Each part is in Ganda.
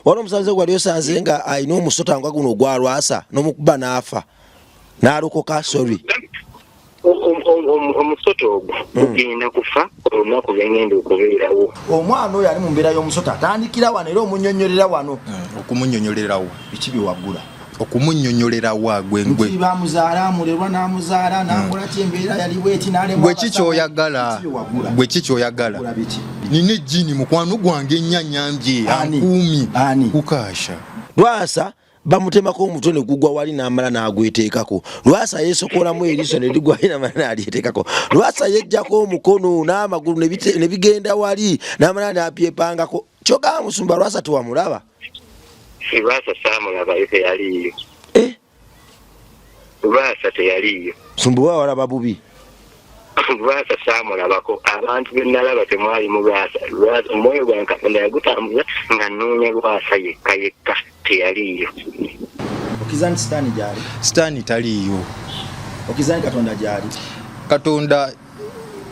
wano musanze gwali osanze nga ayina omusota nga guno gwa Lwasa n'omukuba n'afa n'alokoka sorry omusota ogwo gugenda kufa olunaku lwengenda okubeerawo. Omwana oyo ali mu mbeera y'omusota atandikira wano era omunnyonnyolera wano. Okumunnyonnyolerawo biki biwagula okumunnyonnyolerawo agwengwe bamuzaala amulerwa n'amuzaala n'akola ki embeera yali bweti n'alema gwe kikyoyagala nina ejjini mukwano gwange ennyanyambye ankuumi kukaasha. Lwasa bamutemako omutwe ne gugwa wali n'amala n'agweteekako. Lwasa yeesokolamu eriiso ne ligwayo n'amala n'alyeteekako. Lwasa yejjako omukono n'amagulu ne bigenda wali n'amala n'apyepangako. Kyogamba Musumba Lwasa tewamulaba? Lwasa saamulaba ye teyaliyo. Lwasa teyaliyo. Musumba wa walaba bubi. Lwasa saamulabako abantu be nalaba temwali mu Lwasa. Lwasa omwoyo gwange Katonda yagutambuza nga nnoonya Lwasa yekka teyaliyo. Okizani sitaani gyali? Sitaani taliyo. Okizani Katonda gyali? Katonda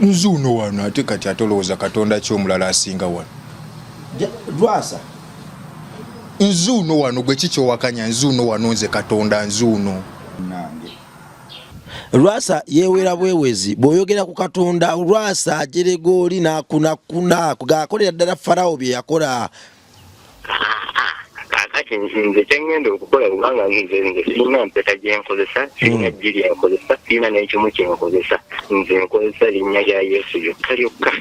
nzuuno wano ate kati atolowooza Katonda ky'omulala asinga wano. Lwasa nzuuno wano gwe kikyowakanya nzuuno wano nze Katonda nzuuno. Lwasa yeewera bwewezi bw'oyogera ku Katonda. Lwasa ajeregooli n'akunakuna gaakolera ddala Farawo bye yakola. Kakati nze kyengenda okukola kubanga nze sirina mpeta gyenkozesa sirina jji lyenkozesa sirina n'ekimu kyenkozesa nze nkozesa linnya lya Yesu lyokka.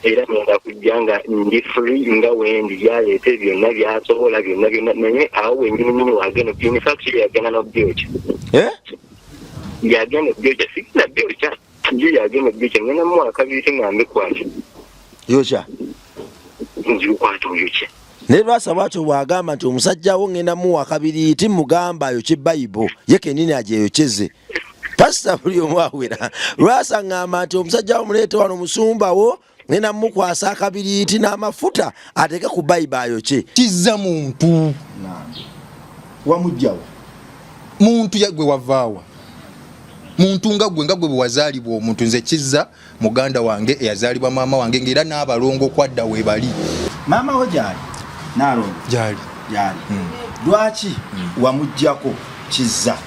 Era ngenda kujja nga ndi free nga wendi yaleete byonna byasobola byonna naye awo wenyini wagenda in fact yagenda n'obyokya yagenda obyokya sirina byokya nji yagenda obyokya ngenda mu mwaka kabiri ngambe kwaki yokya njikwata oyokya. Naye Lwasa bwatyo bw'agamba nti omusajja wo ngenda muwa kabiri timugamba ayokye Bayibuli ye kennyini agyeyokyeze. Pasita buli omu awera. Lwasa ngamba nti omusajja wo muleete wano Musumba wo ngenda mukwasa akabiriiti n'amafuta ateeke ku Bayibuli ayokye. Kizza muntu wamugjawo muntu yagwe wavaawa muntu nga gwe bwe wazaalibwa omuntu nze kizza muganda wange eyazaalibwa maama wange ng'era n'abalongo kwadda we bali. Maama wo gyali n'alongo gyali. Lwaki wamuggyako kizza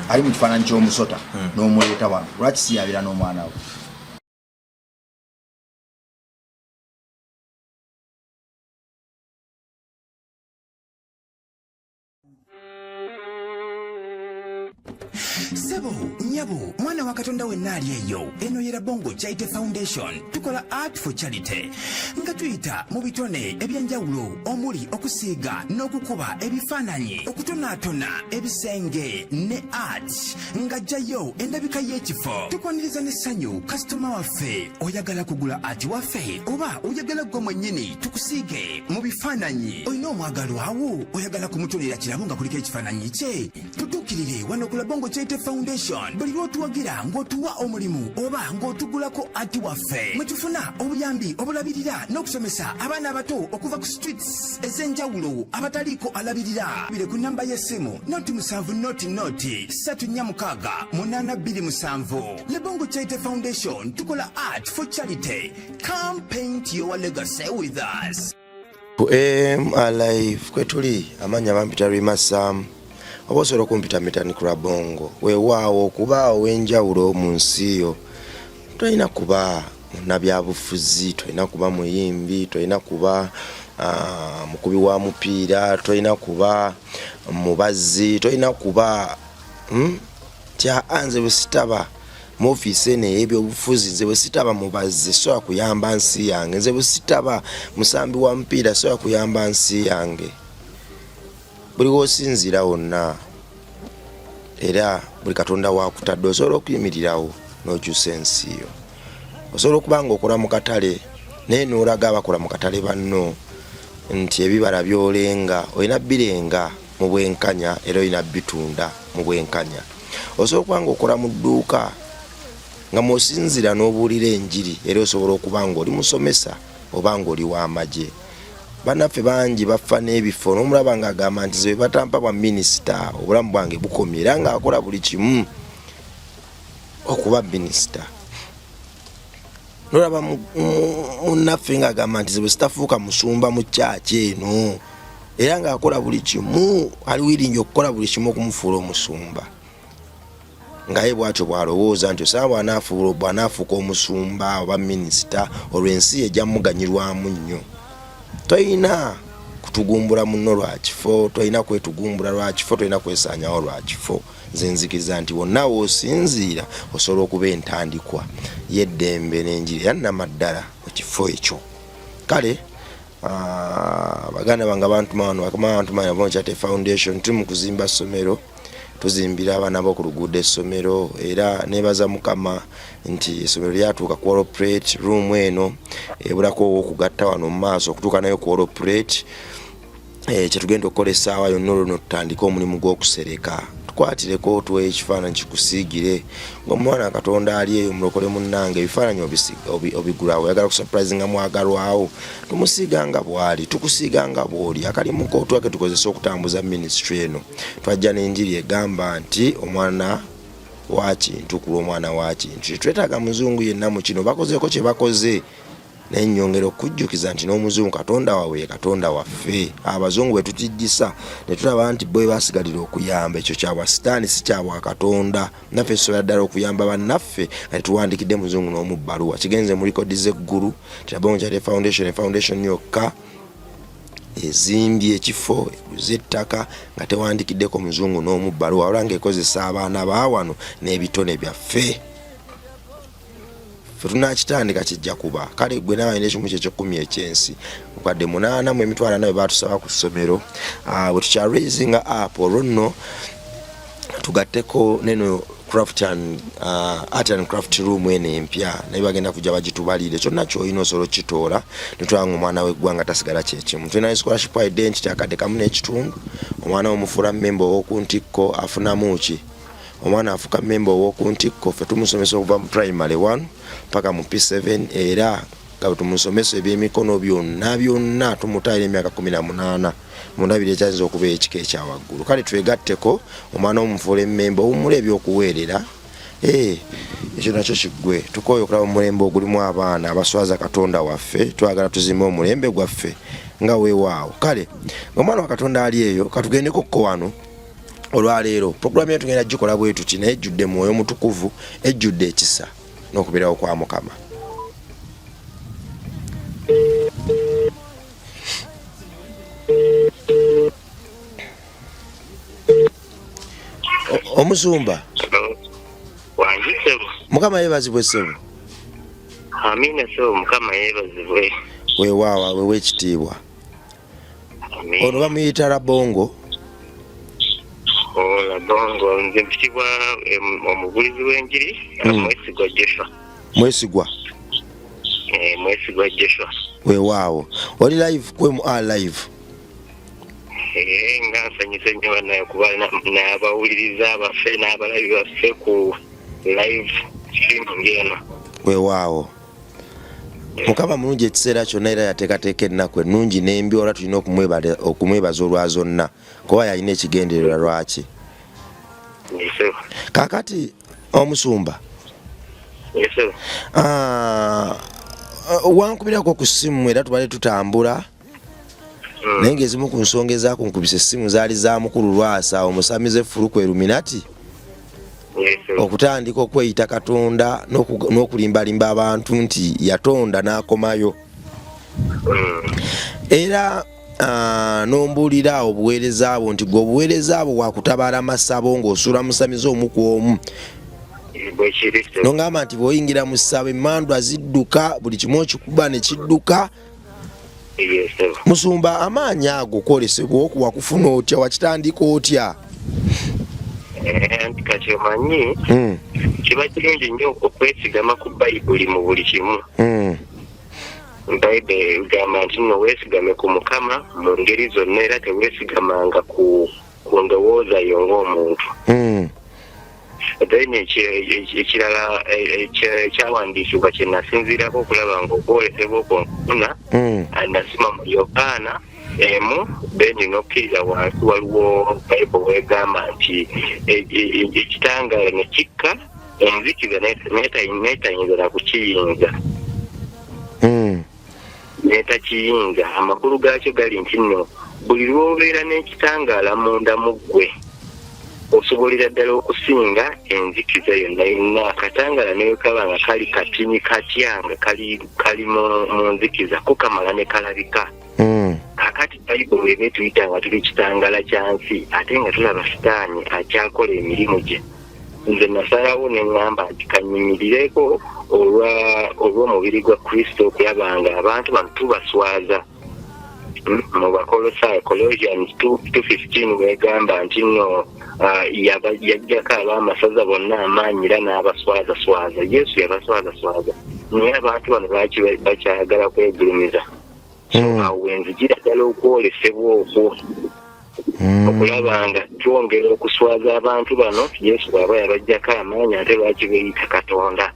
ali mu kifaananyi ky'omusota n'omuleeta wano? Lwaki siyabira n'omwana we? Sebo, nyabo, mwana wa Katonda wenna ali eyo. Eno yera Bongo Charity Foundation. Tukola art for charity. Nga tuyita mu bitone ebyenjawulo omuli okusiiga n'okukuba ebifaananyi, okutonaatona ebisenge ne art. Nga jjayo endabika y'ekifo. Tukwaniriza n'essanyu kasitoma waffe oyagala kugula art waffe oba oyagala gwe mwennyini tukusiige mu bifaananyi. Olina omwagalwa awo oyagala kumutonera kirabo nga kuliko ekifaananyi kye. Tutuukirire wano kula Bongo Charity Foundation. Buli lw'otuwagira ng'otuwa omulimu oba ng'otugulako ati waffe mwe tufuna obuyambi obulabirira n'okusomesa abaana abato okuva ku streets ez'enjawulo abataliiko alabirira. Bire ku namba y'essimu noti 7 noti 346 827. Le Bongo Charity Foundation tukola art for charity. Come paint your legacy with us. Alive kwetuli amanya bampita Rimasam obosobola okumpita Mitani Club Bongo weewaawo okubaawo w'enjawulo mu nsi yo. Tolina kuba munnabyabufuzi, tolina kuba muyimbi, tolina kuba mukubi wa mupiira, tolina kuba mubazzi, tolina kuba nze bwe sitaba mu ofiisi eno ey'ebyobufuzi, nze bwe sitaba mubazzi sobola kuyamba nsi yange, nze bwe sitaba musambi wa mupiira sobola kuyamba nsi yange. Buli w'osinziira wonna era buli Katonda waakutadde osobola okuyimirirawo n'okyusa ensi yo. Osobola okuba ng'okola mu katale naye n'olaga abakola mu katale banno nti ebibala by'olenga olina birenga mu bwenkanya era olina bitunda mu bwenkanya. Osobola okuba ng'okola mu dduuka nga mw'osinziira n'obuulira enjiri era osobola okuba ng'oli musomesa oba ng'oli w'amagye. Bannaffe bangi bafa n'ebifo n'omulaba ng'agamba nti ze batampa bwa minisita obulamu bwange bukomye era ng'akola buli kimu okuba minisita. N'olaba munnaffe ng'agamba nti ze bwe sitafuuka musumba mu kyaki eno era ng'akola buli kimu ali wiringi okukola buli kimu okumufuula omusumba ngaye bwatyo bwalowooza nti osaba bw'anaafuuka omusumba oba minisita olw'ensi ejja muganyirwamu nnyo. Toyina kutugumbula munno lwa kifo, toyina kwetugumbula lwa kifo, toyina kwesaanyawo lwa kifo. Nze nzikiriza nti wonna w'osinziira osobola okuba entandikwa y'eddembe n'enjiri yannamaddala mu kifo ekyo. Kale baganda bange abantuma wano bakama Bonchate Foundation tuli mu kuzimba ssomero, tuzimbira abaana bo ku luguudo essomero, era nebaza Mukama nti essomero lyatuuka ku operate room eno ebulako okugatta wano mu maaso okutuuka nayo ku operate kyetugenda okukola essaawa yonna olwo tutandika omulimu gw'okusereka. Tukwatireko tuwe ekifaananyi kikusiigire ng'omwana Katonda ali eyo mulokole munnange ebifaananyi obigulawo oyagala kusurprisinga mwagalwawo tumusiiganga bw'ali tukusiiganga bw'oli. Akalimu k'otwake tukozesa okutambuza ministry eno twajja n'enjiri egamba nti omwana wa kintu kulwa omwana wa kintu. Twetaaga muzungu yenna mu kino bakozeeko kye bakoze n'ennyongera okujjukiza nti n'omuzungu Katonda wawe Katonda waffe. Abazungu bwe tutijjisa ne tulaba nti bwe basigalira okuyamba ekyo kyabwa sitaani si kyabwa Katonda. Naffe tusobola ddala okuyamba bannaffe nga tuwandikidde muzungu n'omubbaluwa kigenze mu likodi z'eggulu Bonchate Foundation yokka ezimbye ekifo z'ettaka nga tewandikiddeko muzungu n'omubbaluwa wabula ng'ekozesa abaana baawano n'ebitone byaffe. Tunakitandika kijja kuba kale gwe nawe n'ekimu ky'ekikumi ekyensi mukadde 8 mu emitwalo 4 batusaba ku ssomero bwe tukya raising up olwo nno tugatteko neno art and craft room eno empya naye bagenda kujja bagitubalire kyonna ky'olina osobola okitoola netwanga omwana w'eggwanga tasigala kyekimu. Tulina scholarship identity akadde kamu n'ekitundu omwana w'omufuula memba ow'oku ntikko afunamu ki omwana afuka memba ow'oku ntikko ffe tumusomesa okuva mu primary 1 paka mu P7 era nga tumusomesa ebyemikono byonna tumutayira emyaka 18 mundabire ekyayinza okuba ekika ekyawaggulu. Kale twegatteko omwana w'omufuula emmemba owumula ebyokuweerera ekyo nakyo kiggwe tukooye okulaba omulembe ogulimu abaana abaswaza Katonda waffe twagala tuzime omulembe gwaffe nga weewaawo. Kale omwana wa Katonda ali eyo katugendeko kko wano olwaleero programu yetu tugenda gikola bwe tuti naye ejjudde mwoyo mutukuvu ejjudde ekisa n'okubeerawo kwa Mukama. Omusumba wanjisebo Mukama yeebazibwe ssebo. Amina so Mukama yeebazibwe. Weewaawa wewe ekitiibwa. Ono bamuyita Labongo. Labongo nze mpitibwa omubulizi w'enjiri Mwesigwa Joshua. Mwesigwa Joshua. Weewaawo oli live kwemu live nga nsanyuse nnyo banaye kuba n'abawuliriza abaffe n'abalabi baffe ku live streaming eno. Weewaawo Mukama mulungi ekiseera kyonna era yateekateeka ennaku ennungi n'embi olwa tulina okumwebaza olwa zonna kuba yalina ekigendererwa lwaki. Kaakati omusumba wankubirako ku ssimu era tubale tutambula naye ng'ezimu ku nsonga ezakunkubisa essimu zaali za mukulu Lwasa omusamize Fuluku Illuminati okutandika okweyita Katonda n'okulimbalimba abantu nti yatonda n'akomayo era n'ombuulira obuweereza abo nti gwe obuweereza abo wakutabaala masabo ng'osuula musamize omu ku omu nongamba nti bw'oyingira mu ssabo emmandwa zidduka buli kimu okikuba ne kidduka. Musumba amaanyi ago kwolesebwa okuwa kufuna otya wakitandika otya? Nti kati omanyi kiba kirungi nnyo okwesigama ku Bayibuli mu buli kimu. Bayibuli egamba nti nno weesigame ku Mukama mu ngeri zonna era teweesigamanga ku ndowooza yo ng'omuntu. Then ekirala ekyawandiikibwa kye nasinziirako okulaba ng'okwolesebwa okwonkuna nasima mu Yokaana emu then n'okkiriza wansi waliwo Bayibuli wegamba nti ekitangaala ne kikka enzikiza neetayinza na kukiyinza neetakiyinza. Amakulu gaakyo gali nti nno buli lw'obeera n'ekitangaala munda mu ggwe osobolera ddala okusinga enzikiza yonna yonna. Akatangaala ne kaba nga kali katini katya nga kali mu nzikiza ko kamala ne kalabika. Kakati Bayibuli eba etuyita nga tuli kitangaala kya nsi ate nga tulaba Sitaani akyakola emirimu gye. Nze nasalawo ne ŋŋamba nti kanyimirireko olw'omubiri gwa Kristo okulaba nga abantu bano tubaswaza. Mu Bakolosaayo Colossians 2:15 wegamba nti nno yajjako ab'amasaza bonna amaanyi era n'abaswazaswaza. Yesu yabaswazaswaza naye abantu bano bakyagala kwegulumiza. Awo wenzijira ddala okwolesebwa okwo okulaba nga twongera okuswaza abantu bano. Yesu bw'aba yabajjako amaanyi ate lwaki beeyita Katonda.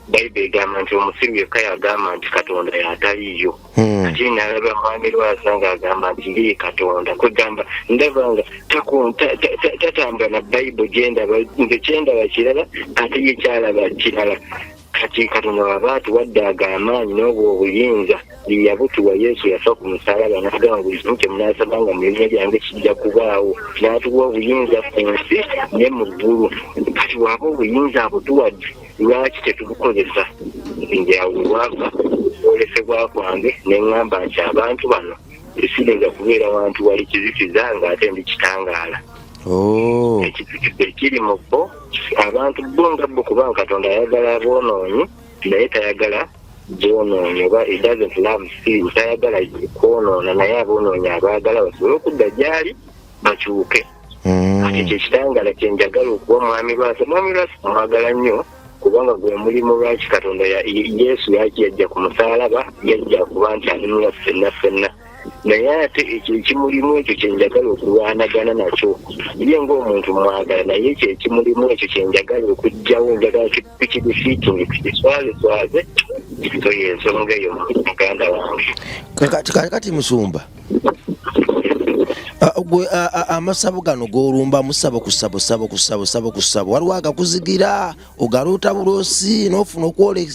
Bayibuli egamba nti omusiru yekka yagamba nti Katonda y'ataliiyo. Ate n'alaba mwami Lwasa ng'agamba nti ndiye Katonda. Kwegamba ndaba nga tatambula na Bayibuli gyendaba, nze kyendaba kirala ate ye kyalaba kirala. Kati Katonda waba atuwadde ag'amaanyi n'obwo obuyinza yabutuwa. Yesu yafa ku musalaba n'agamba buli kimu kye munaasabanga mu linnya lyange kijja kubaawo. N'atuwa obuyinza ku nsi ne mu ggulu. Kati waba obuyinza abutuwadde lwaki tetubukozesa? Nze awo lwava olesebwa kwange ne ŋŋamba nti abantu bano esirinza kubeera wantu wali kizikiza ng'ate ndi kitangaala. Ekizikiza ekiri mu bo abantu bo nga bo kubanga Katonda ayagala aboonoonyi naye tayagala boonoonyi, oba he doesn't love sin, tayagala kwonoona naye aboonoonyi abaagala basobole okudda gy'ali bakyuke. Ati ekyo ekitangaala kye njagala okuwa Mwami Lwasa. Mwami Lwasa amwagala nnyo kubanga gwe mulimu lwaki Katonda Yesu yajja ku musaalaba yajja kuba nti alimula ffenna. Naye ate ekyo ekimulimu ekyo kye njagala okulwanagana nakyo. Ye ng'omuntu mwagala naye ekyo ekimulimu ekyo kye njagala okugyawo, njagala kikibifiitingi tukiswazeswaze. So y'ensonga eyo muganda wange. Kakati Musumba, gwe amasabo gano g'olumba musabo kusabo waliwo agakuzigira ogaluuta buloosi n'ofuna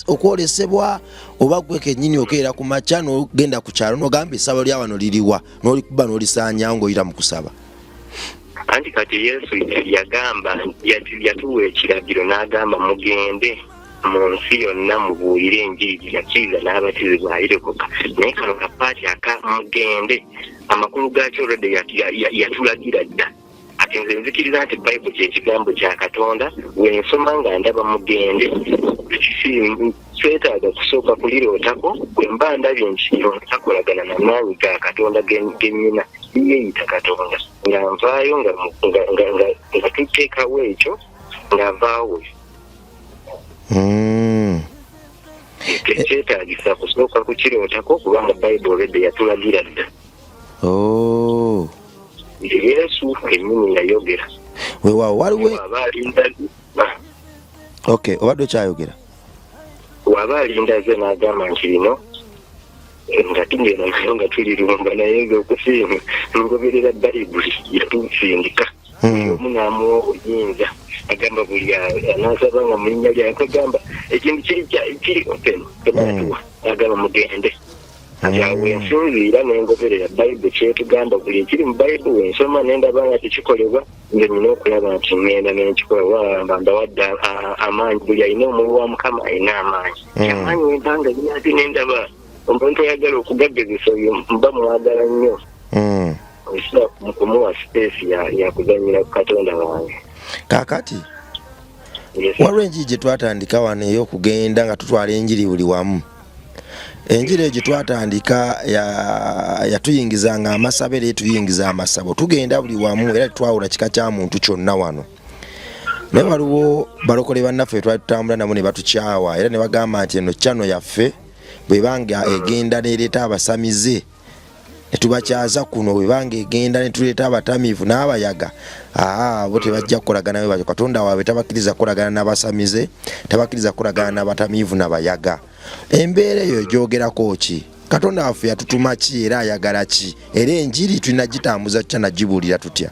okwolesebwa, oba gwe kennyini okeera ku makya n'ogenda ku kyalo n'ogamba essabo lya wano liriwa n'olikuba n'olisaanyawo ng'oyita mu kusaba? Anti kati Yesu yagamba, yatuwa ekiragiro n'agamba mugende mu nsi yonna mubuulire enjiri. Yakkiriza n'abatizibwa ayirekoka. Naye kano kapaati aka mugende amakulu gaakyo olwedde yatulagira dda. Ati nze nzikiriza nti Bayibuli ky'ekigambo kya Katonda. Wensoma nga ndaba mugende twetaaga kusooka kulirootako. Bwe mba ndabye nti takolagana na maanyi ga Katonda gennyina yeeyita Katonda nga nvaayo nga tuteekawo ekyo ng'avaawo. Tekyetaagisa kusooka kukirootako kubanga Bayibuli olwedde yatulagira dda. Yesu kennyini yayogera. Weewaawo waliwo obadde okyayogera? Waba alinda ze n'agamba nti lino nga tugenda nayo nga tulirumba naye ng'okusinga ngoberera Bayibuli yatusindika. Omu n'amuwa obuyinza agamba buli anaasaba nga mu linnya lyange agamba ekintu kiri open tebanatuwa agamba mugende. Awo ensinziira n'engoberera Bayibuli kyetugamba buli ekiri mu Bayibuli wensoma n'endaba nga tekikolebwa nze nina okulaba nti ŋŋenda n'ekikola wamba mbawadde amaanyi. Buli alina omululu wa Mukama alina amaanyi. Amaanyi wempanga nyaati n'endaba omuntu ayagala okugagezesa oyo mba mwagala nnyo. Osira kumuwa space yakuzanyira ku Katonda wange. Kaakati waliwo enjiri gye twatandika wano ey'okugenda nga tutwala enjiri buli wamu. Enjiri egyo twatandika yatuyingizanga amasabo era tuyingiza amasabo tugenda buli wamu era twawula kika kya muntu kyonna wano. Naye waliwo balokole bannaffe twali tutambula nabo ne batukyawa era ne bagamba nti eno kyano yaffe bwebanga egenda nereeta abasamize netubakyaza kuno, bwebanga egenda netuleeta abatamiivu n'abayaga bo tebajja kukolagana nawe bayo. Katonda waabwe tabakkiriza kukolagana n'abasamize, tabakkiriza kukolagana n'abatamiivu n'abayaga. Embeera eyo gyogerako ki? Katonda waffe yatutuma ki era ayagala ki? Era enjiri tulina gitambuza tutya nagibuulira tutya?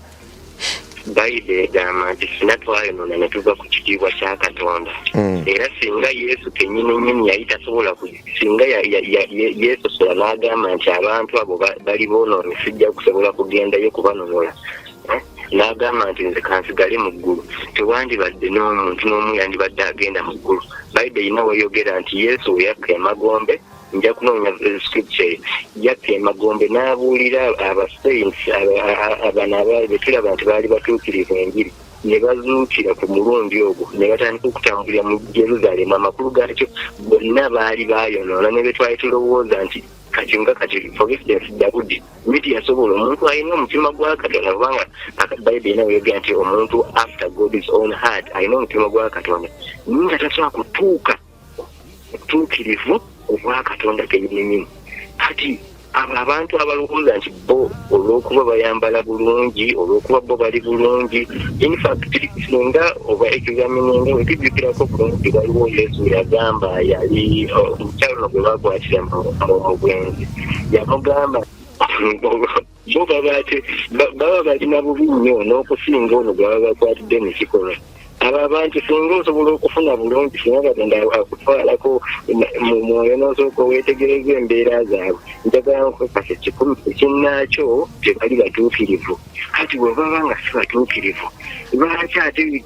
Bayibuli egamba nti singa twayonoona ne tuva ku kitiibwa kya Katonda era singa Yesu kennyini yali tasobola singa yeesosola n'agamba nti abantu abo bali boonoonyi sijja kusobola kugendayo kubanonola n'agamba nti nze kansigale mu ggulu tewandibadde n'omuntu n'omu yandibadde agenda mu ggulu. Bayibuli erina weyogera nti Yesu we yakka emagombe nja kunoonya scripture yakka emagombe n'abuulira abasaints abana betulaba nti baali batuukirivu enjiri ne bazuukira ku mulundi ogwo ne batandika okutambulira mu Yerusaalemu. Amakulu gaakyo bonna baali bayonoona ne be twali tulowooza nti kati for instance Dawudi miti yasobola omuntu alina omutima gwa Katonda kubanga Bayibuli erina weyogera nti omuntu after God's own heart alina omutima gwa Katonda nga tasobola kutuuka obutuukirivu obwa Katonda kennyini. Kati abo abantu abalowooza nti bo olw'okuba bayambala bulungi olw'okuba bo bali bulungi in fact singa oba ekizamininga wetujjukirako bulungi waliwo Yesu yagamba yali omukyalo gwe bakwatira mu bwenzi yamugamba bo baba balina bubi nnyo n'okusinga ono gwe baba bakwatidde mu kikolwa. Abo abantu singa osobola okufuna bulungi singa Katonda akutwalako mu mwoyo n'osooka weetegereza embeera zaabwe njagala nkukasa kikulu ekinnaakyo tebali batuukirivu. Kati bwe baba nga si batuukirivu lwaki ate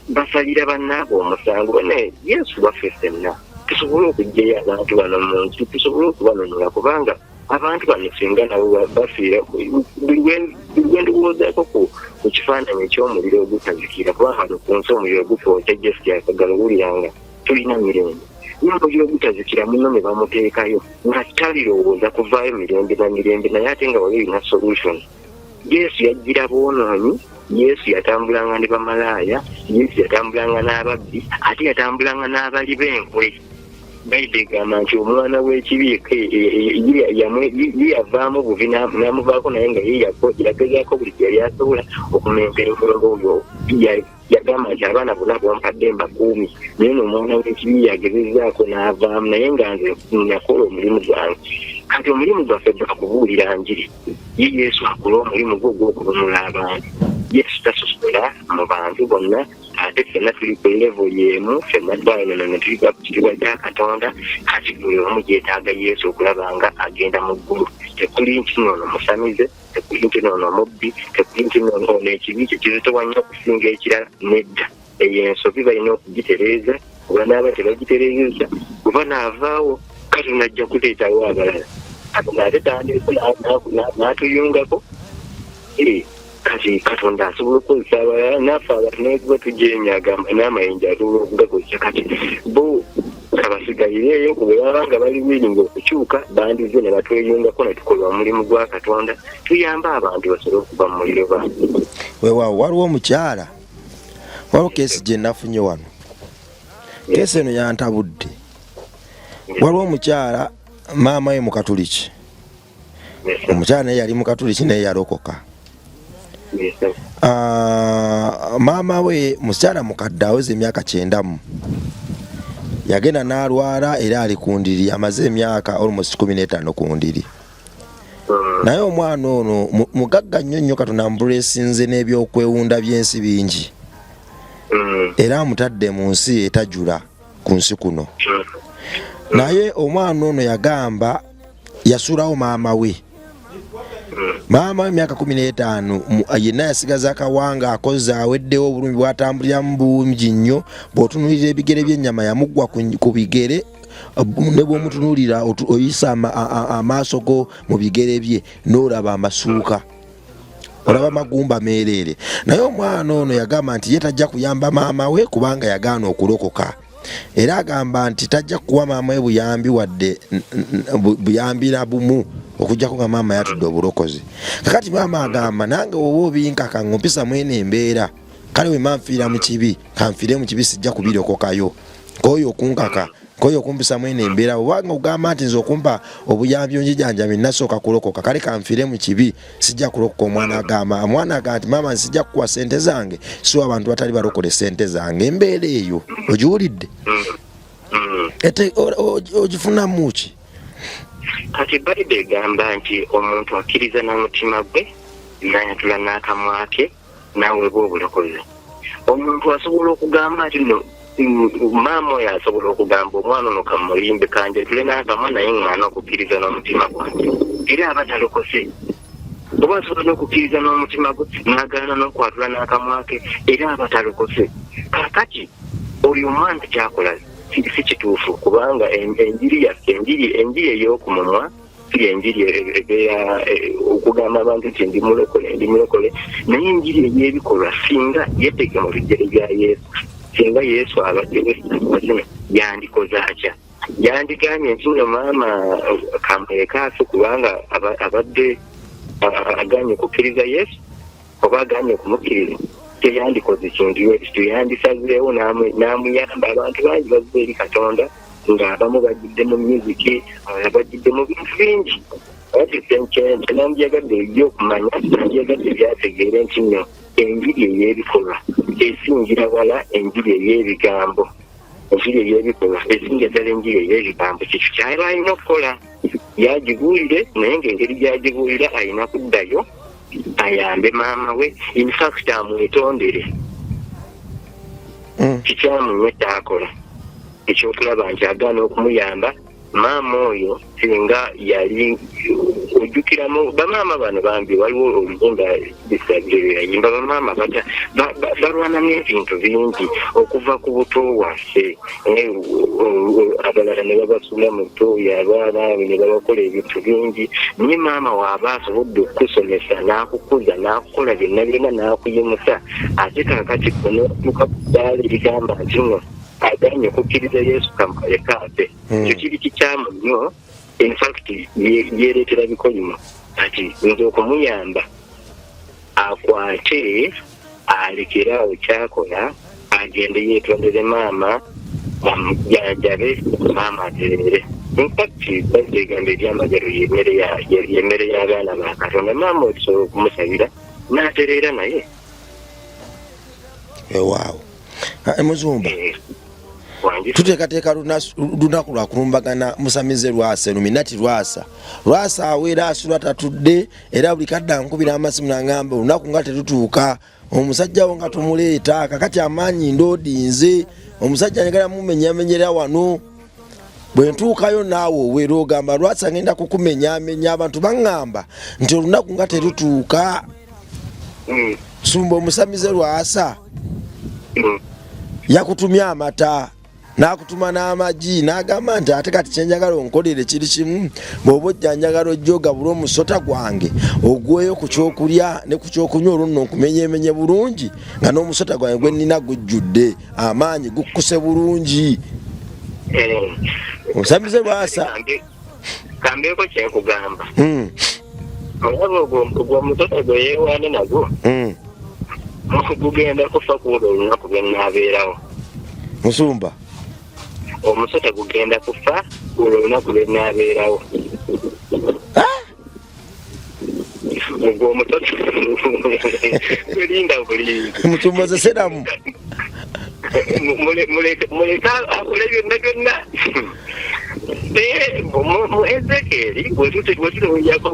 basalira bannaabwe omusango? Ne Yesu waffe ffenna tusobole okugyayo abantu bano mu nsi tusobole okubanonola kubanga abantu bano singa nabo bafiira buli lwe ndowoozaako ku kifaananyi eky'omuliro ogutazikira kubanga ku nsi omuliro gufoota Jessica Kagalo wuliranga tulina mirembe naye omuliro ogutazikira muno ne bamuteekayo nga talirowooza kuvaayo mirembe na mirembe naye ate nga wali olina solution. Yesu yajjira boonoonyi, Yesu yatambulanga ne bamalaaya, Yesu yatambulanga n'ababbi ate yatambulanga n'abali b'enkwe. Bayibuli egamba nti omwana w'ekibi yavaamu buvi n'amuvaako naye nga yagezaako buli gye yali asobola okumentera omulongo oyo. Yagamba nti abaana bonna bompadde mbakuumi naye n'omwana w'ekibi yagezezaako n'avaamu naye nga nze nakola omulimu gwange. Kati omulimu gwaffe gwa kubuulira njiri ye Yesu akola omulimu gwe ogw'okulumula abantu. Yesu tasosola mu bantu bonna ate ffenna tuli ku level y'emu ffenna twayonoona tuli ku kitiibwa kya Katonda. Kati buli omu yeetaaga Yesu okulaba nga agenda mu ggulu. Tekuli nti noono musamize, tekuli nti noono mubbi, tekuli nti noono ekibi kye kizitowa nnyo okusinga ekirala. Nedda eyo ensobi balina okugitereeza oba n'aba tebagitereezezza kuba naavaawo Katonda ajja kuleetawo abalala. Katonda ate tandiko n'atuyungako kati Katonda asobola okukozesa abalala naffe abantu naekuba tujeenyaga n'amayinja atubola okugakozesa. Kati bo kabasigalire bwe baba nga bali wiringa okukyuka bandize ne batweyungako ne tukola omulimu gwa Katonda tuyambe abantu basobole okuva mu muliro bangi. Weewaawo waliwo omukyala waliwo keesi gye nafunye wano keesi eno yantabudde. Waliwo omukyala maama we Mukatuliki omukyala naye yali Mukatuliki naye yalokoka. Maama we mukyala mukadde aweza emyaka 90 yagenda n'alwala era ali ku ndiri amaze emyaka almost 15 ku ndiri. Naye omwana ono mugagga nnyo Katonda amubulesinze n'ebyokwewunda by'ensi bingi era amutadde mu nsi etajula ku nsi kuno. Naye omwana ono yagamba yasulawo maama we. Maama emyaka 15 yenna yasigaza akawanga akoze aweddewo obulungi bwatambulira mu bulungi nnyo. Bw'otunuulira ebigere by'ennyama yamugwa ku bigere ne bw'omutunuulira oyisa amaaso go mu bigere bye n'olaba amasuuka olaba amagumba meereere. Naye omwana ono yagamba nti ye tajja kuyamba maama we kubanga yagaana okulokoka era agamba nti tajja kuwa maama we buyambi wadde buyambi na bumu okujjako nga maama yatudde obulokozi. Kakati maama agamba nange woba obinkaka ngompisa mwene embeera kale we manfiira mu kibi kanfiire mu kibi sijja kubirokokayo koyo okunkaka koyo okumpisa mwene embeera obanga ogamba nti nze okumpa obuyambi onjijanjami nasooka kulokoka kale kanfiire mu kibi sijja kulokoka. Omwana agamba nti maama nsijja kukuwa sente zange so abantu batali balokole sente zange. Embeera eyo ogiwulidde ate ogifunamu ki? Kati Bayibuli egamba nti omuntu akkiriza n'omutima gwe n'ayatula n'akamwa ke naawe bw'obulokozi. Omuntu asobola okugamba ati no maama oyo asobola okugamba omwana ono kamulimbe kanje tule n'akamwa naye ng'ana okukkiriza n'omutima gwange era aba talokose. Oba asobola okukkiriza n'omutima gwe n'agaana n'okwatula n'akamwa ke era aba talokose. Kaakati oyo omwana kyakola si kituufu kubanga enjiri yaffe enjiri ey'okumumwa si enjiri ebeera okugamba abantu nti ndi mulokole naye enjiri ey'ebikolwa singa yeetege mu bigere bya Yesu. Singa Yesu abaddewo yandikoze atya? Yandiganye nti nno maama kamwekaaso kubanga abadde aganye okukkiriza Yesu oba aganye okumukkiriza teyandikoze kintu ekyo yandisazeewo n'amuyamba. Abantu bangi bazze eri Katonda ng'abamu bajjidde mu musiki abalala bajjidde mu bintu bingi. Ati nandiyagadde ejja okumanya nandiyagadde byategeere nti nno enjiri ey'ebikolwa esingira wala enjiri ey'ebigambo. Enjiri ey'ebikolwa esingira ddala enjiri ey'ebigambo. Kiki kyaba alina okukola yagiguulire naye ng'engeri gyagiguulira alina kuddayo ayambe maama we, in fact amwetondere. Kikyamunye kyakola ekyokulaba nti agaana okumuyamba maama oyo singa yali ojjukiramu bamaama bano bambi waliwo oluyimba bisabireyayimba bamaama balwanamu ebintu bingi okuva ku buto waffe abalala ne babasula mu ttooyi abaana ne babakola ebintu bingi naye maama waaba asobodde okukusomesa n'akukuza n'akukola byonna byonna n'akuyimusa ate kaakati kuno tukakudaala ebigamba nti nno aganye okukkiriza Yesu kamukalekaate. Ekyo kiri kikyamu nnyo. In fact yeereetera bikolimo ati nze okumuyamba akwate alekeraawo kyakola agende yeetondere maama amujjanjabe maama aterere. In fact bazeegamba ebyamagero yemmere y'abaana ba Katonda. Maama osobola okumusabira n'atereera naye. Waawo Muzumba tuteekateeka lunaku lwa kulumbagana musamize Lwasa Luminati Lwasa aweera asula tatudde era buli kadde ankubira amasimu n'angamba olunaku nga tetutuuka omusajja wo nga tumuleeta kakati amaanyi ndoodinze omusajja njagala mumenyamenyera wano bwe ntuukayo naawe oweera ogamba Lwasa ngenda kukumenyamenya abantu baŋŋamba nti olunaku nga tetutuuka. Sumba omusamize Lwasa yakutumya amata n'akutuma n'amagi n'agamba nti ate kati kyenjagala onkolere kiri kimu bw'oba ojja njagala ojja ogabula omusota gwange ogweyo ku kyokulya ne ku kyokunywa olwo nno nkumenyemenye bulungi nga n'omusota gwange gwe nnina gujjudde amaanyi gukkuse bulungi. Osamize Lwasa kambeeko kyenkugamba olaba ogwo omusota gwe yeewaane nagwo gugenda kufa kuolwo olunaku lwe nnaabeerawo. Musumba omusota gugenda kufa olwo olunaku lwe nnaabeerawo. Ogwo omusota gulinda bulingi mutumozeseramu muleka akole byonna byonna. Mu Ezekieri bwetulowoolyako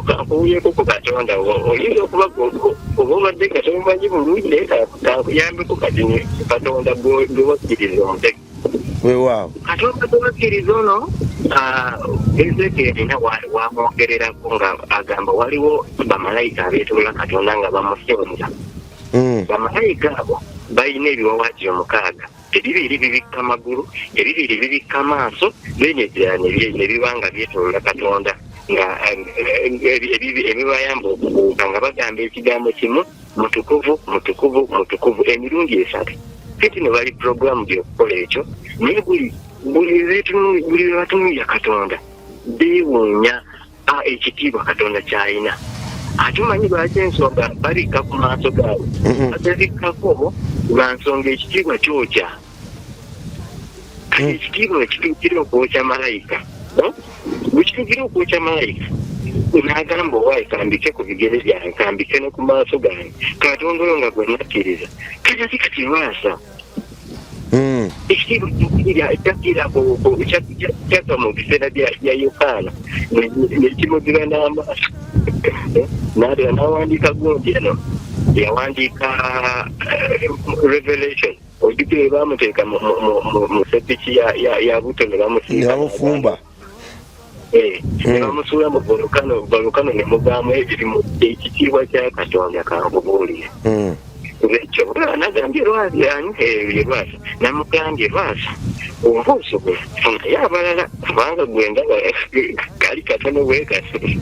ku Katonda oyinza okuba oba obadde katomanyi bulungi naye kakuyambeko kati Katonda gwe wakkiriza omutego. Weewaawo Katonda gwe wakkiriza ono Ezekieri na wamwogererako nga agamba waliwo bamalayika abeetoolola Katonda nga bamusinza. Bamalayika abo balina ebiwawaatiro 6. Ebibiri bibikka amagulu, ebibiri bibikka amaaso, nebibanga byetoolola Katonda nga ebibayamba okubuuka nga bagamba ekigambo kimu mutukuvu mutukuvu mutukuvu emirundi 3. Kati ne bali puroguramu gy'okukola ekyo naye buli batunuulira Katonda beewuunya ekitiibwa Katonda ky'alina. Ate omanyi lwaki ensonga babikka ku maaso gaabwe batebikkako lwa nsonga ekitiibwa kyokya. Ekitiibwa ekituukira okwokya malayika bwekituukira okwokya malayika n'agamba owaayi kambike ku bigere byange kambike ne ku maaso gange Katonda oyo nga gwe nakkiriza kati kati Lwasa ekitiibwa kyakka mu biseera bya Yokaana ne kimuziba n'amaaso n'awandiika gundi eno yawandiika Revelation ojjukire baamuteeka mu sepiki ya Butto ne bamufumba ne bamusuula mu volukano ne mugaamu ebirimu ekitiibwa kya Katonda kankubuulire ekyo nagambye Lwasa namugambye Lwasa onvuusugula naye abalala kubanga gwendaba kali katono bwekasi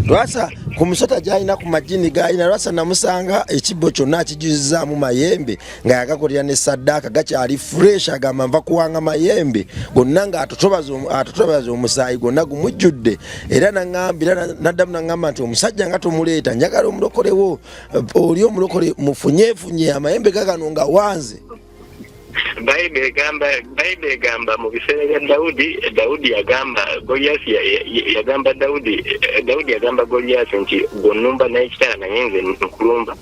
Lwasa ku musota gy'alina ku magini g'alina Lwasa namusanga ekibbo kyonna akijuzizaamu mayembe nga yagakolera ne saddaaka gakyali fresh agamba nva kuwanga mayembe gonna nga atotobaza omusaayi gwonna gumujjudde era naddamu naŋŋamba nti omusajja nga tomuleeta njagala omulokolewo oli omulokole mufunyeefunye amayembe gagano nga wanze Bayibuli egamba mu biseera bya Dawudi yagamba Goliathi yagamba Dawudi yagamba Goliathi nti gonumba n'ekitala naye nze nkulumba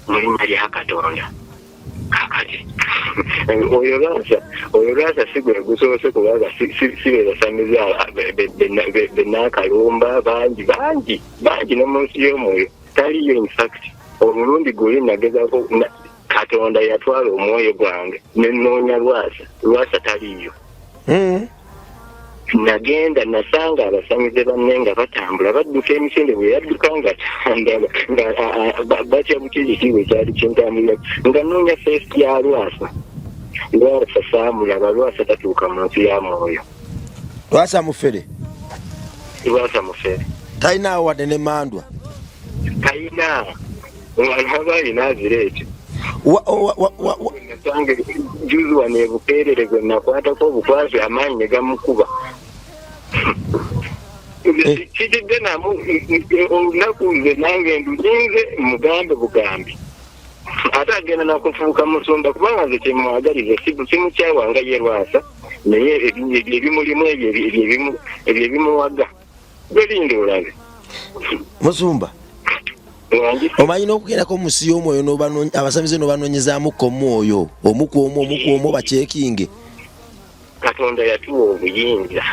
mu linnya lya Katonda kakati oyo Lwasa si gwe gusoose kubanga sibeerasamiza benaakalumba bangi ne mu nsi y'omwoyo taliyo in fact omulundi guli nagezaako Katonda yatwala omwoyo gwange nenoonya Lwasa taliyo nagenda nasanga abasamize banne nga batambula badduka emisinde bwe yadduka nga batya bukirikibwe kyali kintambulira nga noonya feesi ya Lwasa saamulaba Lwasa tatuuka mu nsi ya mwoyo Lwasa mufere talina wadde ne mandwa talina waba alina azira ekyo juzi wano ebukeerere gwe nakwatako obukwasi amaanyi ne gamukuba kitidde namu olunaku nze nange nduginze mugambe bugambi ate agenda nakufuuka musumba kubanga nze kyemwagaliza simukyawanga ye Lwasa naye ebimulimu ebyo ebimuwaga gwelinda olabe musumba omanyi n'okugendako mu nsi y'omwoyo abasamize n'obanoonyezaamuko omwoyo omuku bakyekinge Katonda yatuwa obuyinza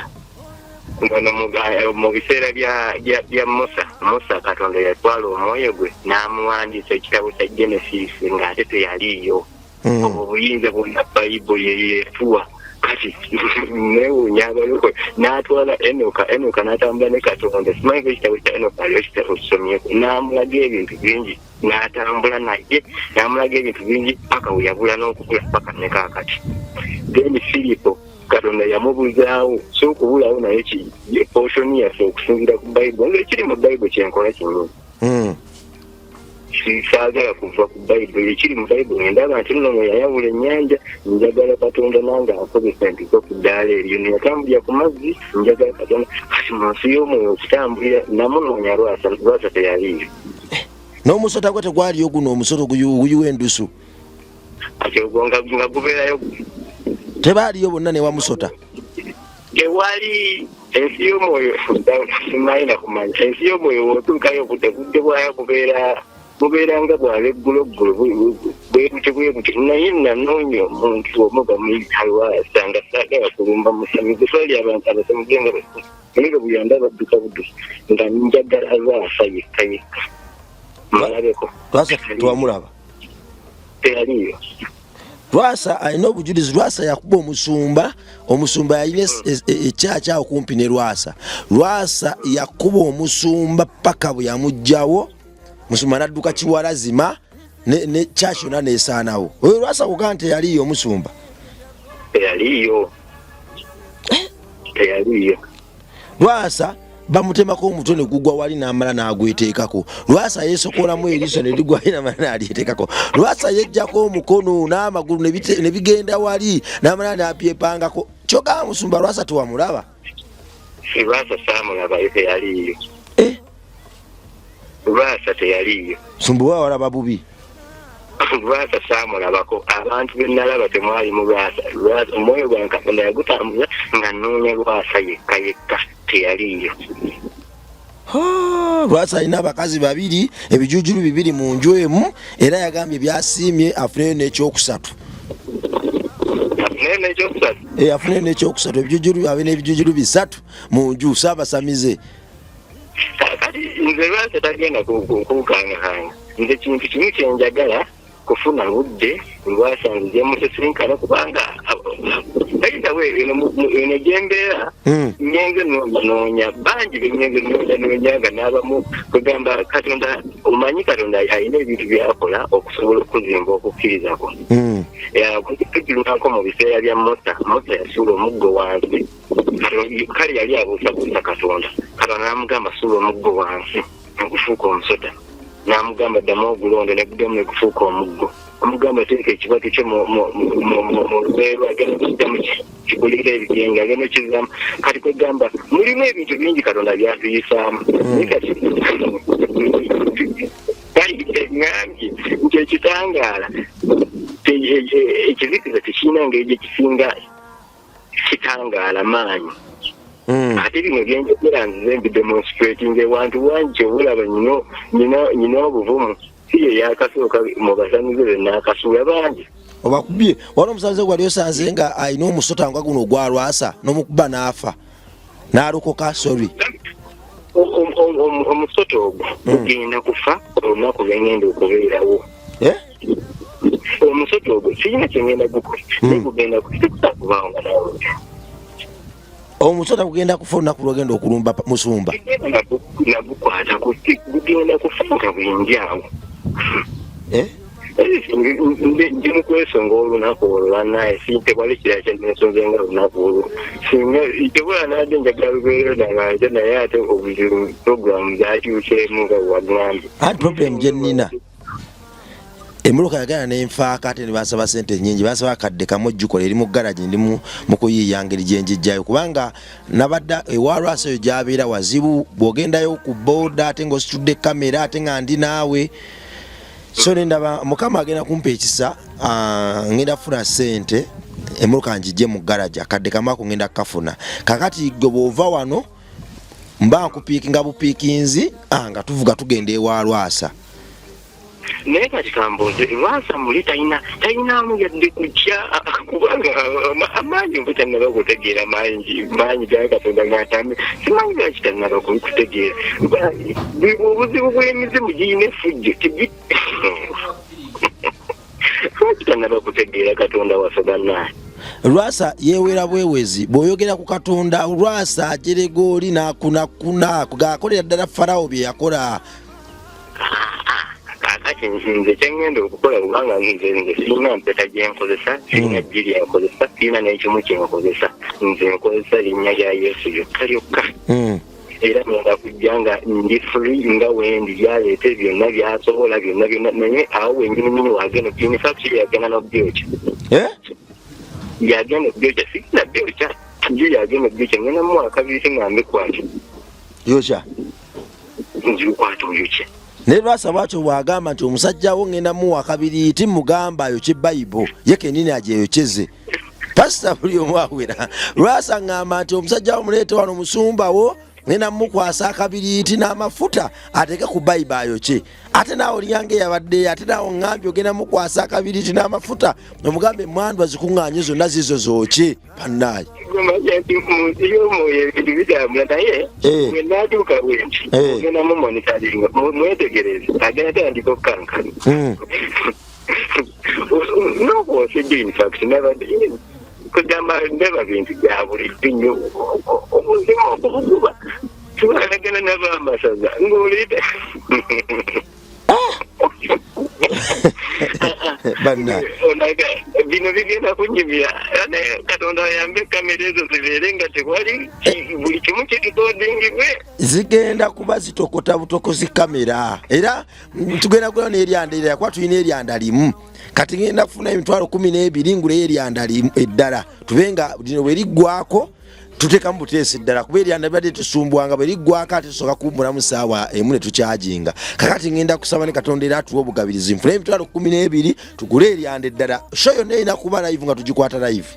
mu biseera bya Musa Katonda yatwala omwoyo gwe n'amuwandiisa ekitabo kya Genesis ng'ate teyaliiyo obuyinza bwonna Bayibuli yetuwa kati newuunya abalokole n'atwala Enoka n'atambula ne Katonda simanyi ekitabo kya Enoka aliyo kitabo kisomyeko n'amulaga ebintu bingi n'atambula naye n'amulaga ebintu bingi paka we yabula n'okukula paka ne kaakati then Filipo Katonda yamubuzaawo so okubulawo naye poshoni yaffe okusinziira ku Bayibuli ng'ekiri mu Bayibuli kyenkola kinyumu saagala kuva ku Bayibuli ekiri mu Bayibuli ndaba nti nno yayawula ennyanja njagala Katonda nange akozesa mpiko ku ddaala eryo neyatambulira ku mazzi njagala Katonda kati mu nsi y'omwoyo okutambulira namunoonya Lwasa teyaliyo n'omusota gwe tegwaliyo guno omusoto guyiwa endusu ati ogwo nga gubeerayo tebaaliyo bonna ne wamusota tewali ensi y'omwoyo simanyi nakumanya ensi y'omwoyo wotuukayo obutegudde bwayo bubeera nga bwalegguloggulo bwebutyo naye nanoonya omuntu omuba muyita Lwasa nga saagala kulumba musamize twali abantu abasamize nga nga buyanda badduka buddusi nga njagala Lwasa yekka malabeko Lwasa twamulaba teyaliyo Lwasa alina obujulizi Lwasa yakuba omusumba yalina ekyakyawo kumpi ne Lwasa yakuba omusumba paka bwe yamugjawo musumba nadduka kiwalazima ne kyaki yonna nesaanawo oyo Lwasa kugaa nti teyaliyo omusumba teyaliyo Lwasa bamutemako omutwe ne gugwa wali n'amala n'agweteekako Lwasa yeesokolamu eriiso ne ligwa wali n'amala n'alyeteekako Lwasa yejjako omukono n'amagulu ne bigenda wali n'amala n'apyepangako kyogamba musumba Lwasa tewamulaba Lwasa saamulaba teyaliyo Lwasa teyaliyo musumba wa walaba bubi Lwasa saamulabako abantu be nalaba temwali mu Lwasa omwoyo gwange Katonda yagutambuza nga nnoonya Lwasa yekka teyaliyo Lwasa alina abakazi babiri ebijujulu bibiri mu nju emu era yagambye byasiimye afuneyo n'ekyokusatu afuneyo n'ekyokusatu ebijujulu abe n'ebijujulu bisatu mu nju saabasamize kati nze lwaki tagenda kukangakanga nze kintu kimu kyenjagala kufuna budde lwasanze musisinkana kubanga ayidawe eno gyembeera nyenze noonya bangi benyenze noonyaga n'abamu kugamba Katonda omanyi Katonda alina ebintu byakola okusobola okuzimba okukkirizako kujulunako mu biseera bya Musa yasuula omuggo wansi kale yali abuusabuusa Katonda n'amugamba suula omuggo wansi okufuuka omusota n'amugamba ddamu ogulonde neguddamu negufuuka omuggo amugamba teeka ekibatu kye mu lubeerwa agenda kiddamu kigulira ebigenga agenda okizzamu kati kwegamba mulimu ebintu bingi Katonda byatuyisaamu ngambye nti ekitangaala ekizikiza tekirina ngeri gye kisinga kitangaala maanyi ate bino byenjogera nzize mbidemonstrating ewantu wangi obulaba nyina obuvumu siye yakasooka mu basamize benakasuula bangi obakubye wano omusanze gwali osanze nga alina omusota nga guno ogwalwasa n'omukuba n'afa n'alokoka sorry omusota ogwo gugenda kufa olunaku lwengenda okubeerawo omusota ogwo kirina kyengenda gukola naye gugenda kutakubaawo nga nawe omusota gugenda kufa olunaku lwagenda okulumba musumba nagukwata gugenda kufa nga bwinjaawo ndi mukwesonga olunaku olwo bannaye tewali kirala kyenensonze nga olunaku olwo tebula nadde njagala lubeerero nanganje naye ate obuzibu programu zakyukyemu nga wagambye anti problem gye nnina emmotoka yagana nenfaako ate nebasaba sente nyingi basaba akadde kamu ojjukola eri mu garaji ndi mu kuyiiya ngeri gyenjijjayo kubanga nabadda ewalwasa eyo gyabeera wazibu bw'ogendayo ku booda ate ng'ositudde kamera ate nga ndi naawe so nendaba mukama agenda kumpa ekisa ngenda kufuna sente emmotoka njijje mu garaji akadde kamu ako ngenda kukafuna kakati gwe bw'ova wano mba nkupiikinga bupiikinzi nga tuvuga tugenda ewalwasa naye kati kambuuze lwasa muli talinamu yadde kutya kubanga amaanyi mbu tannaba kutegeera maanyi ga Katonda ng'atambe simanyi lwaki tannaba kutegeera obuzibu bw'emizimu giyina effujjo lwaki tannaba kutegeera Katonda waffe bannaye lwasa yeewera bwewezi bw'oyogera ku Katonda lwasa ajerega oli n'akunakuna gakolera ddala Farawo bye yakola kakati nze kyengenda okukola kubanga nze sirina mpeta gyenkozesa sirina jji lyenkozesa sirina n'ekimu kyenkozesa nze nkozesa linnya lya Yesu lyokka era ngenda kujja nga ndi free nga wendi byaleete byonna byasobola byonna naye awo wenyininyini wagenda infact yagenda n'obyokya yagenda obyokya sirina byokya jji yagenda obyokya ngenda mu mwaka biri ngambe kwati yokya nzikwata oyokya naye lwasa bwatyo bwagamba nti omusajja wo ngenda muwa kabiri timugamba ayokye Bayibuli ye kenini agyeyokyeze pasita buli omu awera lwasa ngamba nti omusajja wo muleete wano musumba wo ngenda mukwasa akabiriiti n'amafuta ateeke ku Bayibuli ayokye ate naawe olyange yabadde ate naawe ngambye ogenda mukwasa akabiriiti n'amafuta omugambe emmandwa zikuŋŋaanye zonna zizo zookye pannaye gomanya nti munsi y'omwoyo ebintu bitambula naye bwe naatuuka bwenti ogenda mumonitaringa mwetegereze agenda tandika okukankana n'obwosejjo infact nabadde kugamba ndeba bintu bya bulijjo nnyo omuzimu okubuguba tubalagana n'abamasaza ng'olida onaga bino bigenda kunyumira Katonda ayambe kamera ezo zibeere nga tewali buli kimu kikodingibwe zigenda kuba zitokota butokozi kamera era tugenda kuba n'eryanda era yakuba tulina eryanda limu kati ngenda kufuna emitwalo 12 ngule eryanda limu eddala tubenga lino bwe liggwako tutekamu buteesi ddala kuba eryanda libadde tusumbwanga bwe liggwako ate tusooka kuwummulamu ssaawa emu ne tukyajinga kakati ngenda kusaba ne Katonda era atuwa obugabirizi nfune emitwalo 12 tugule eryanda eddala sho yonna erina kuba live nga tugikwata live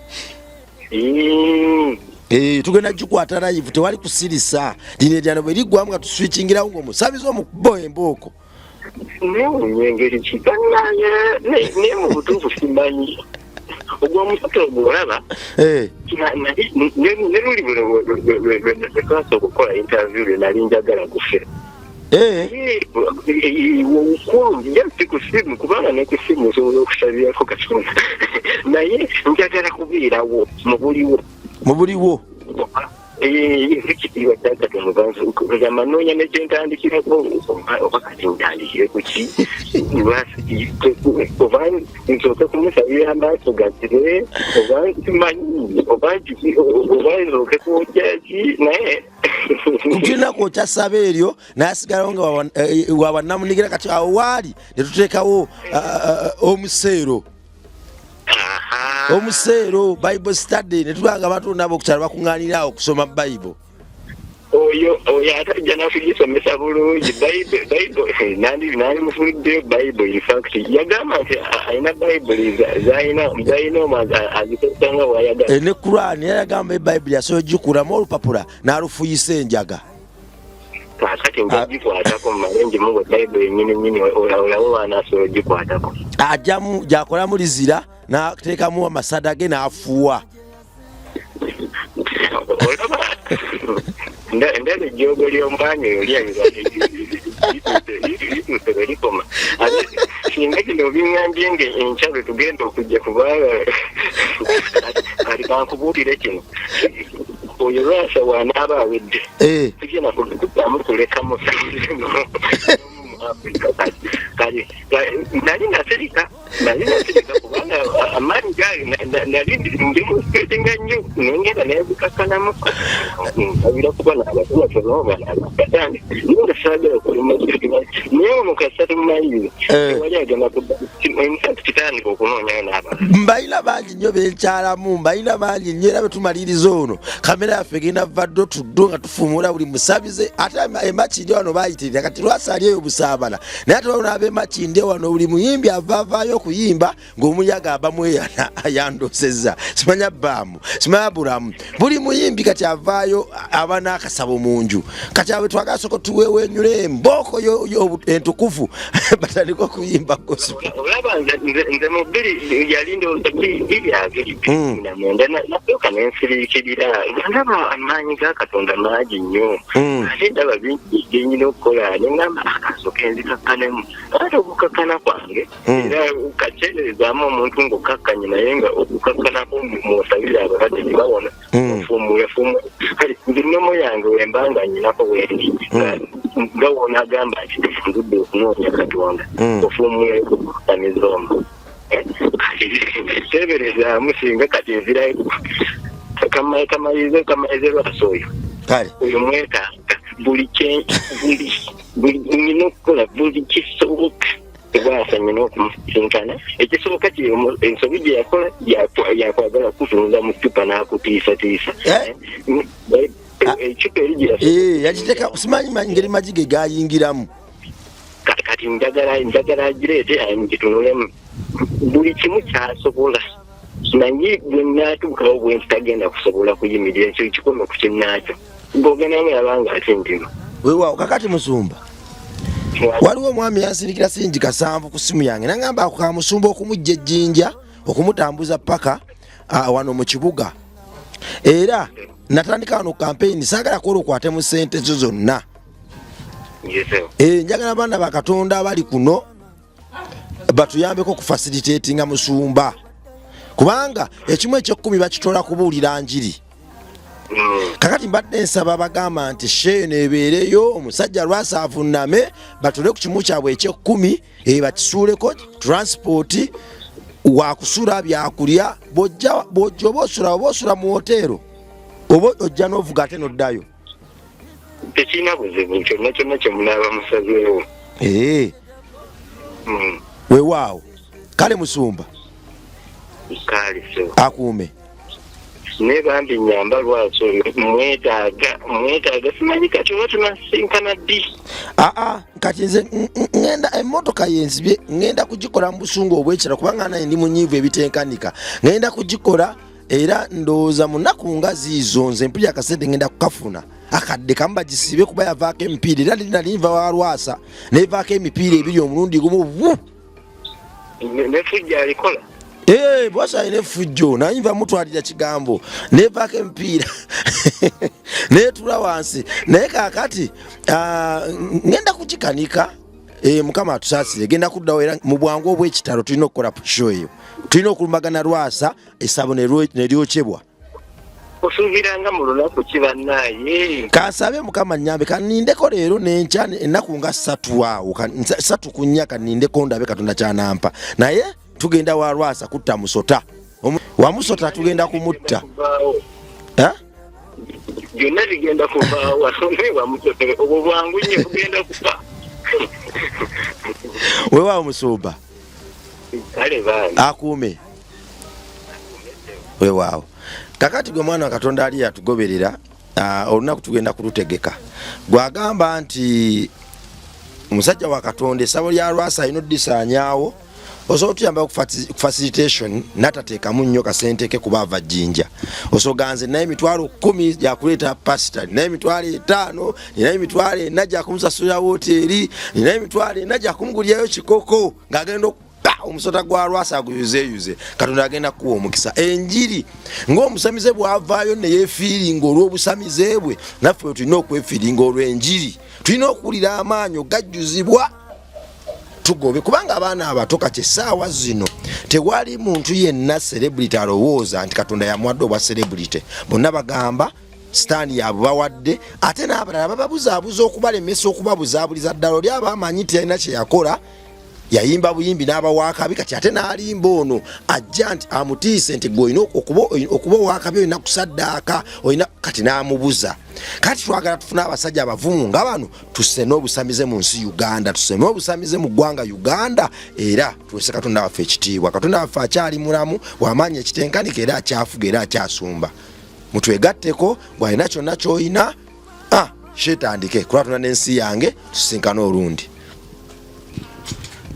tugenda gikwata live tewali kusirisa lino eryanda bwe liggwamu nga tuswikingirawo ng'omusabizi omukuba embooko neengeri kitannaye naye mu butuufu simanyi ogw'omusota ogwolaba ne luli lwetwasa okukola interview lwe nali njagala gufe ukulu njya kusimu kubanga ne kusimu so kushabira ko Katonda naye njagala kubeerawo mu buliwo ekitiibwa kya Katonda kugamba noonya ne kye ntandikirako oba kati ntandikire ku ki oba nsooke kumusabira amaaso gattire oba simanyi oba nsooke kwojaki naye nkinako kyasaba eryo nasigalawo nga wabanamunigira kati awo waali ne tuteekawo omuseero Bible study ne tubanga abantu nabo okukyala bakuŋŋaanira awo okusoma Bible oyo atajja nakugisomesa bulungi Bible nandi mufuliddeyo Bible in fact yagamba nti alina Bible zalina omazi azikozesanga wayagala ne Quran yagamba Bible yasobola ogikuramu olupapula n'alufuyisa enjaga kati ngagikwatako mumalenje mugo Bible nyini olawo wanasobola ogikwatako ajamu gyakolamu lizira n'ateekamu amasada ge n'afuuwa olaba ndaba ejjoogo ly'omwanya oyo lyalituuse bwe likoma singa kino biŋŋambye nga enkya bwe tugenda okujja kubanga kati kankubuulire kino oyo lwasa wanaaba awedde tugenda kuddamu kulekamu Africa kali nali nasirika kubanga amaanyi gali nali ndimu spetinga nnyo nengenda nebikakanamu abira kubana abatonoba abakatani ninga saagala okulima naye omukasatu mumayizi wali agenda kudda kitandika okunoonyayo n'abantu mbalina bangi nnyo benkyalamu mbalina bangi nnyo era betumaliriza ono kamera yaffe genda vaddo tuddo nga tufuumuula buli musabize ate emakindi wano bayitirira kati lwasalyeyo busaabala naye ate wano ab'emakindi wano buli muyimbi avaavaayo okuyimba ng'omuyaga abamweyana ayandosezza simanya bbaamu simanya bulamu buli muyimbi kati avaayo aba n'akasabo mu nju kati abe twagasoko tuwewenyule embooko entukuvu batandika okuyimba gospel olaba nze mu bbiri yalindooza bbiri abiri namwenda nasooka nensiriikirira ndaba amaanyi ga Katonda maagi nnyo ate ndaba bingi genyina okukola neŋŋamba akasooka enzikakkanemu ate okukakkana kwange era kakyerezaamu omuntu ng'okakkanye naye nga okukakkanako mwosabire abalwadde ne bawona ofuumulefuumu kale nze nnomo yange wemba nga nnyinako wendi nga wona agamba nti ndudde okunoonya Katonda ofuumule okukamizoombo teberezaamu singa kati ezirayo kamalize lwasa oyo oyo mwetaaga buli nina okukola buli kisoboka tebwasa nina okumusinkana ekisoboka kiri ensobi gye yakola yakwagala kutunza mu ccupa n'akutiisatiisa eccupa eri gye yakiteeka simanyi ngeri magi ge gayingiramu kati njagala agireete gitunulemu buli kimu kyasobola naye bwe naatuukawo bwe ntitagenda kusobola kuyimirira ekyo kikome ku kinnaakyo ng'ogendamu yabanga ate ndino weewaawo kakati Musumba waliwo omwami yansirikira singi kasanvu ku simu yange nagamba ako kamusumba okumujja ejjinja okumutambuza paka wano mu kibuga era natandika wano kampeyini saagala kuola okwatemu ssente zo zonna njagala abaana ba Katonda abali kuno batuyambeko ku facilitatinga Musumba kubanga ekimu eky'ekkumi bakitoola kubuulira njiri kakati mbadde nsaba bagamba nti sheeyo nebeereyo omusajja lwasa avunname batule ku kimu kyabwe eky'ekkumi bakisuuleko transport wakusula byakulya bw'ojja oba osula mu woteero oba ojja n'ovuga ate n'oddayo tekirina buzibu kyonna kyemunaaba musazeewo weewaawo kale Musumba akuume naye bambi nyamba lwaki mwetaaga simanyi kati oba tunasinkana ddi kati nze ngenda emmotoka yensibye ngenda kugikola mu busungu obwekira kubanga naye ndi munyiivu ebitenkanika ngenda kugikola era ndowooza mu nnaku nga ziizo nze mpulira akasente ngenda kukafuna akadde kamu bagisibe kuba yavaako emipiira era nalinva wa Lwasa nevaako emipiira ebiri omulundi gumu nefujja alikola bwasa ine fujjo nayimva mutwalira kigambo nevaako empiira netula wansi naye kakati ngenda kukikanika mukama atusaasire genda kuddawo era mu bwangu obw'ekitalo tulina okukola pusho eyo tulina okulumbagana Lwasa essabo neryokyebwa osuubiranga mu lunaku kibannaye kansabe mukama nnyambe kanindeko leero nenkya ennaku nga 3 awo 3 ku nnya kanindeko ndabe Katonda kyanampa naye tugenda wa Lwasa kutta Musota wamusota tugenda kumutta byonna bigenda kuvaawo wamusota obwo bwangu nnyo kugenda kufa weewaawo Musumba kale baani akuume weewaawo kakati gwe mwana wa Katonda ali yatugoberera olunaku tugenda kulutegeka gwagamba nti musajja wa Katonda essabo lya Lwasa ino disaanyaawo osobola tuyamba ku facilitation natateekamu nnyo kasente ke kuba ava Jjinja osoganze naye emitwalo 10 gyakuleeta pasita naye emitwalo 5 naye emitwalo 4 gyakumusasula hoteeri naye emitwalo 4 gyakumugulyayo kikoko ng'agenda omusota gwa Lwasa aguyuzeyuze Katonda agenda kuwa omukisa enjiri ng'omusamize bwavaayo ne yeefiiringa olw'obusamize bwe naffe tulina okwefiiringa olw'enjiri tulina okuwulira amaanyi gajjuzibwa tugobe kubanga abaana abato kati essaawa zino tewali muntu yenna celebrity alowooza nti Katonda yamuwadde obwa celebrity bonna bagamba sitaani yaabwe bawadde ate n'abalala bababuzaabuza okubalemesa okubabuzaabuliza ddala oli aba amanyi nti yalina kye yakola yayimba buyimbi n'abawaakabi kati ate n'alimba ono ajja nti amutiise nti gwe olina okuba owaakabi olina kusaddaaka olina kati n'amubuza kati twagala tufune abasajja abavumu nga bano tuseme obusamize mu nsi Uganda tuseme obusamize mu ggwanga Uganda era tuwese Katonda waffe ekitiibwa Katonda waffe akyali mulamu w'amaanyi ekitenkanika era akyafuga era akyasumba mutwegatteko bw'alina kyonna ky'olina sheetandike kulatona n'ensi yange tusisinkane olundi